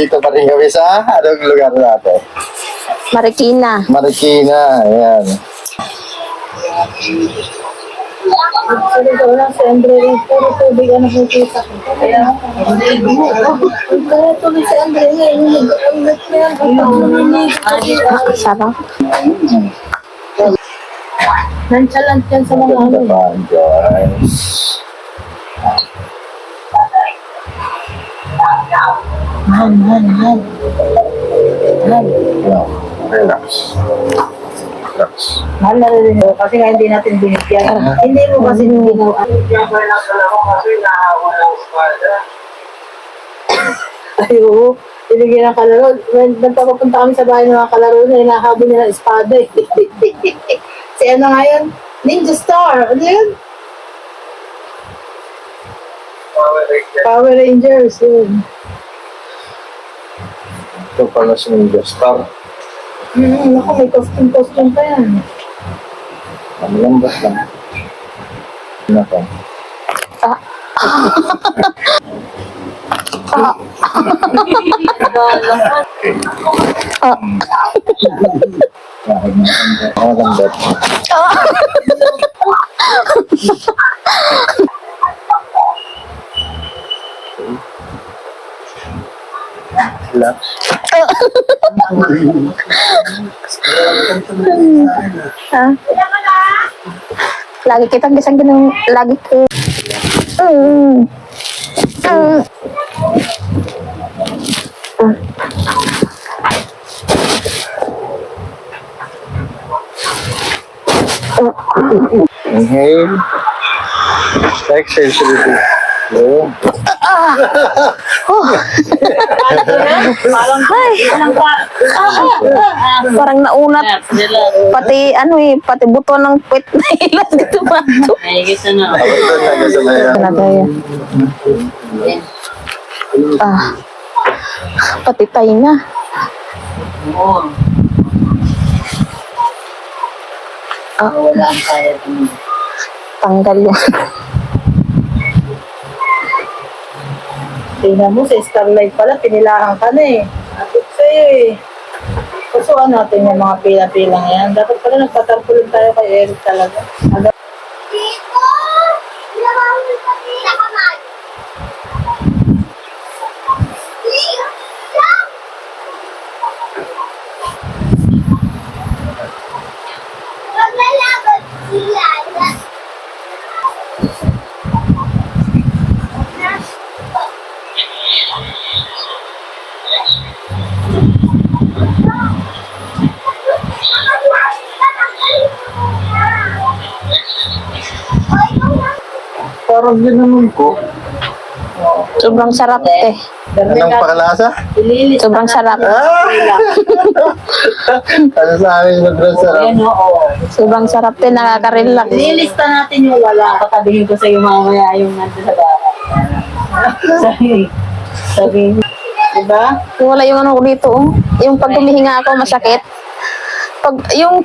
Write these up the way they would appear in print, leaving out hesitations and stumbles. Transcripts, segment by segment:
Dito pa rin kami sa anong lugar natin? Marikina. Marikina, ayan. Sabi ko lang si Andre, puro tubig ang nakikita ko. Kaya, kaya tubig si Andre ngayon. Sarap. Nonchalant yan sa mga Ganda ano. pa, guys. Mahal. Wow, relax. Relax. Mahal na rin yun. Kasi nga hindi natin binigyan. Hindi mo kasi ginawa. Ay, oo. Binigyan ng kalaro. Nagpapapunta kami sa bahay ng mga kalaro na hinahabol nila ng espada. Si ano nga yun? Ninja Star. Ano yun? Power Rangers. Yun. Ito pala si Ninja Star. Naku, may costume pa yan. Ang lambas lang. Ano ka? Ang lambas. Relax. Ha? Lagi kitang gisang ginang lagi ko. Inhale. Exhale sa bibig. Yun. Parang naunat. Pati ano pati buto ng puwet na ilas dito pa. Ay, gusto na. Abot doon, nagkasamayan. Talaga yan. Pati tayo na. Oo. Wala ang kaya. Tanggal yan. Tingnan mo, sa Starlight pala, pinilahan ka na eh. Atot sa'yo eh. Pasukan natin yung mga pila-pilang yan. Dapat pala nagpatarpulin tayo kay Eric talaga. Parang yun naman ko. Sobrang sarap eh. Anong pakalasa? Ililis Sobrang sarap. Ano sa amin sobrang sarap? Ayan, oo. Sobrang sarap din, nakaka-relax. Nilista natin yung wala. Patabihin ko sa'yo mamaya yung nandun sa bahay. Sabi, Diba? Wala yung ano ko dito. Yung pag humihinga ako masakit. Pag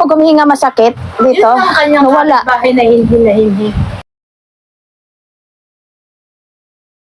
humihinga masakit dito, Yun ang kanyang wala. bahay na hindi.